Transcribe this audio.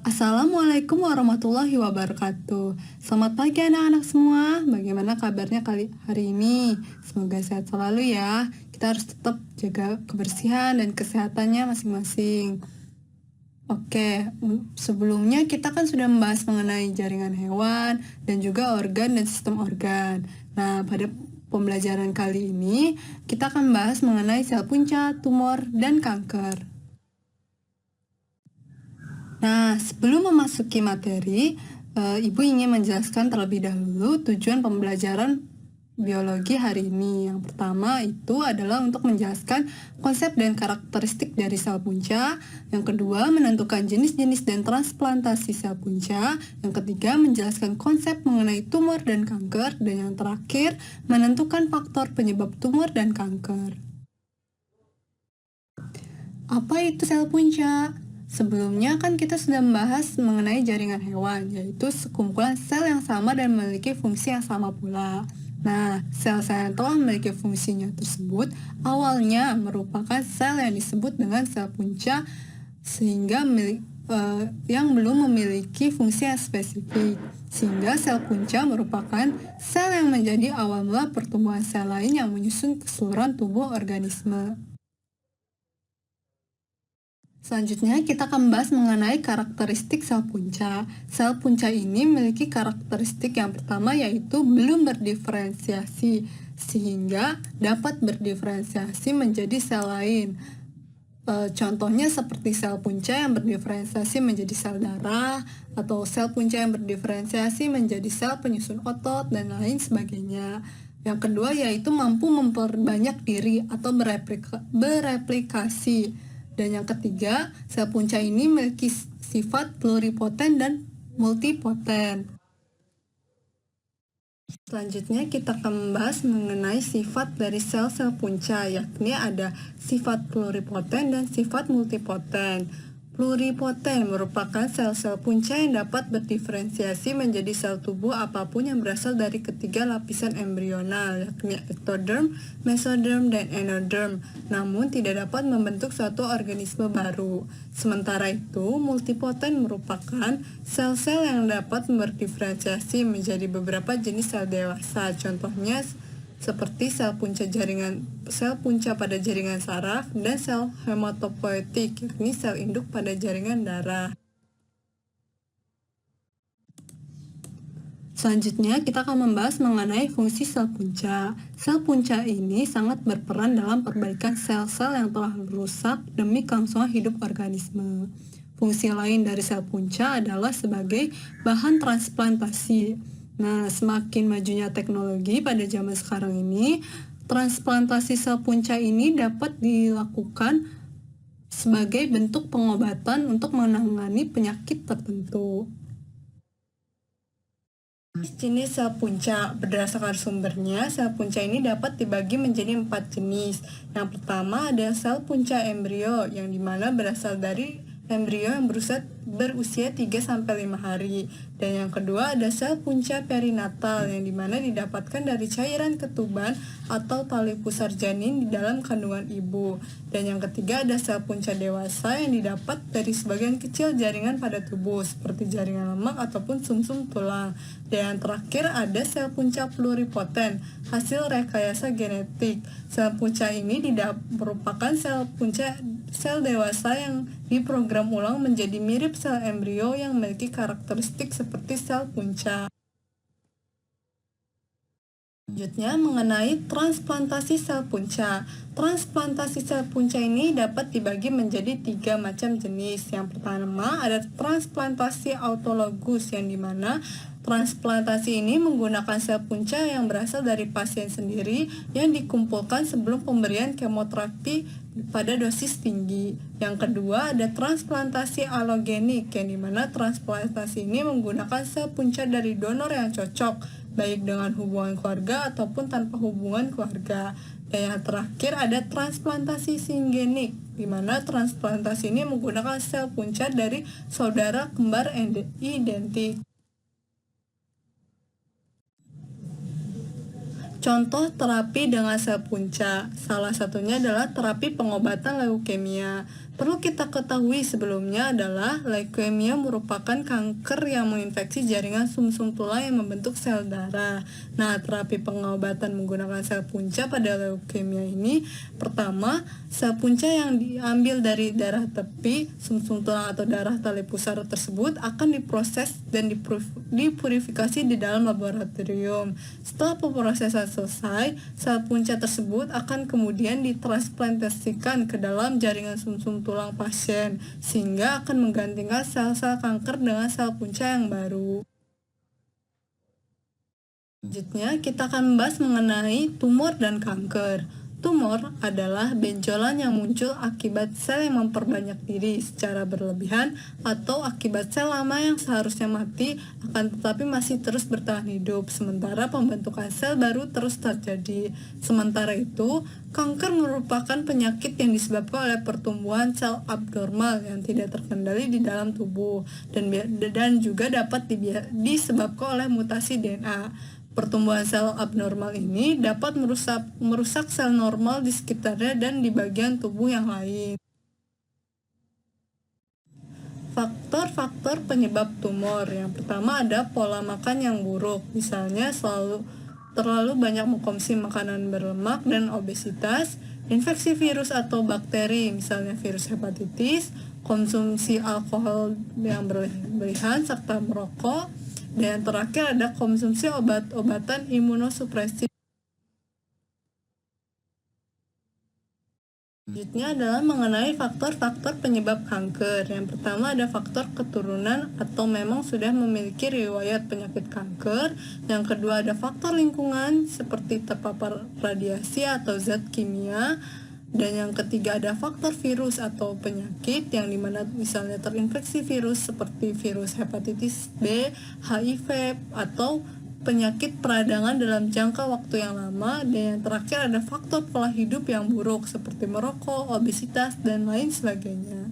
Assalamualaikum warahmatullahi wabarakatuh. Selamat pagi anak-anak semua. Bagaimana kabarnya hari ini? Semoga sehat selalu ya. Kita harus tetap jaga kebersihan dan kesehatannya masing-masing. Oke, sebelumnya kita kan sudah membahas mengenai jaringan hewan dan juga organ dan sistem organ. Nah, pada pembelajaran kali ini kita akan membahas mengenai sel punca, tumor, dan kanker. Nah, sebelum memasuki materi, Ibu ingin menjelaskan terlebih dahulu tujuan pembelajaran biologi hari ini. Yang pertama itu adalah untuk menjelaskan konsep dan karakteristik dari sel punca. Yang kedua, menentukan jenis-jenis dan transplantasi sel punca. Yang ketiga, menjelaskan konsep mengenai tumor dan kanker. Dan yang terakhir, menentukan faktor penyebab tumor dan kanker. Apa itu sel punca? Sebelumnya kan kita sudah membahas mengenai jaringan hewan, yaitu sekumpulan sel yang sama dan memiliki fungsi yang sama pula. Nah, sel-sel yang telah memiliki fungsinya tersebut awalnya merupakan sel yang disebut dengan sel punca sehingga yang belum memiliki fungsi yang spesifik. Sehingga sel punca merupakan sel yang menjadi awal mula pertumbuhan sel lain yang menyusun keseluruhan tubuh organisme. Selanjutnya kita akan membahas mengenai karakteristik sel punca. Sel punca ini memiliki karakteristik yang pertama yaitu belum berdiferensiasi, sehingga dapat berdiferensiasi menjadi sel lain. Contohnya seperti sel punca yang berdiferensiasi menjadi sel darah, atau sel punca yang berdiferensiasi menjadi sel penyusun otot, dan lain sebagainya. Yang kedua yaitu mampu memperbanyak diri atau bereplikasi. Dan yang ketiga, sel punca ini memiliki sifat pluripoten dan multipoten. Selanjutnya kita akan membahas mengenai sifat dari sel-sel punca, yakni ada sifat pluripoten dan sifat multipoten. Pluripoten merupakan sel-sel punca yang dapat berdiferensiasi menjadi sel tubuh apapun yang berasal dari ketiga lapisan embrional, yakni ectoderm, mesoderm, dan endoderm, namun tidak dapat membentuk suatu organisme baru. Sementara itu, multipoten merupakan sel-sel yang dapat berdiferensiasi menjadi beberapa jenis sel dewasa, contohnya seperti sel punca pada jaringan saraf, dan sel hematopoietik, yakni sel induk pada jaringan darah. Selanjutnya, kita akan membahas mengenai fungsi sel punca. Sel punca ini sangat berperan dalam perbaikan sel-sel yang telah rusak demi kelangsungan hidup organisme. Fungsi lain dari sel punca adalah sebagai bahan transplantasi. Nah, semakin majunya teknologi pada zaman sekarang ini, transplantasi sel punca ini dapat dilakukan sebagai bentuk pengobatan untuk menangani penyakit tertentu. Jenis sel punca berdasarkan sumbernya, sel punca ini dapat dibagi menjadi 4 jenis. Yang pertama ada sel punca embrio, yang dimana berasal dari embrio yang berusia 3-5 hari. Dan yang kedua ada sel punca perinatal, yang dimana didapatkan dari cairan ketuban atau tali pusar janin di dalam kandungan ibu. Dan yang ketiga ada sel punca dewasa, yang didapat dari sebagian kecil jaringan pada tubuh seperti jaringan lemak ataupun sumsum tulang. Dan yang terakhir ada sel punca pluripoten, hasil rekayasa genetik. Sel punca ini merupakan sel dewasa yang diprogram ulang menjadi mirip sel embrio yang memiliki karakteristik seperti sel punca. Selanjutnya mengenai transplantasi sel punca. Transplantasi sel punca ini dapat dibagi menjadi 3 macam jenis. Yang pertama ada transplantasi autologus, yang dimana transplantasi ini menggunakan sel punca yang berasal dari pasien sendiri yang dikumpulkan sebelum pemberian kemoterapi pada dosis tinggi. Yang kedua ada transplantasi alogenik, yang dimana transplantasi ini menggunakan sel punca dari donor yang cocok, baik dengan hubungan keluarga ataupun tanpa hubungan keluarga. Dan yang terakhir ada transplantasi singenik, di mana transplantasi ini menggunakan sel punca dari saudara kembar identik. Contoh terapi dengan sel punca, salah satunya adalah terapi pengobatan leukemia. Perlu kita ketahui sebelumnya adalah leukemia merupakan kanker yang menginfeksi jaringan sumsum tulang yang membentuk sel darah. Nah, terapi pengobatan menggunakan sel punca pada leukemia ini, pertama, sel punca yang diambil dari darah tepi, sumsum tulang atau darah tali pusar tersebut akan diproses dan dipurifikasi di dalam laboratorium. Setelah pemrosesan selesai, sel punca tersebut akan kemudian ditransplantasikan ke dalam jaringan sumsum tulang pasien, sehingga akan menggantikan sel-sel kanker dengan sel punca yang baru. Selanjutnya, kita akan membahas mengenai tumor dan kanker. Tumor adalah benjolan yang muncul akibat sel yang memperbanyak diri secara berlebihan atau akibat sel lama yang seharusnya mati akan tetapi masih terus bertahan hidup, sementara pembentukan sel baru terus terjadi. Sementara itu, kanker merupakan penyakit yang disebabkan oleh pertumbuhan sel abnormal yang tidak terkendali di dalam tubuh dan juga dapat disebabkan oleh mutasi DNA. Pertumbuhan sel abnormal ini dapat merusak sel normal di sekitarnya dan di bagian tubuh yang lain. Faktor-faktor penyebab tumor. Yang pertama ada pola makan yang buruk, misalnya terlalu banyak mengkonsumsi makanan berlemak dan obesitas, infeksi virus atau bakteri, misalnya virus hepatitis, konsumsi alkohol yang berlebihan, serta merokok. Dan yang terakhir ada konsumsi obat-obatan imunosupresif. Selanjutnya adalah mengenai faktor-faktor penyebab kanker. Yang pertama ada faktor keturunan atau memang sudah memiliki riwayat penyakit kanker. Yang kedua ada faktor lingkungan seperti terpapar radiasi atau zat kimia. Dan yang ketiga ada faktor virus atau penyakit yang dimana misalnya terinfeksi virus seperti virus hepatitis B, HIV, atau penyakit peradangan dalam jangka waktu yang lama. Dan yang terakhir ada faktor pola hidup yang buruk seperti merokok, obesitas, dan lain sebagainya.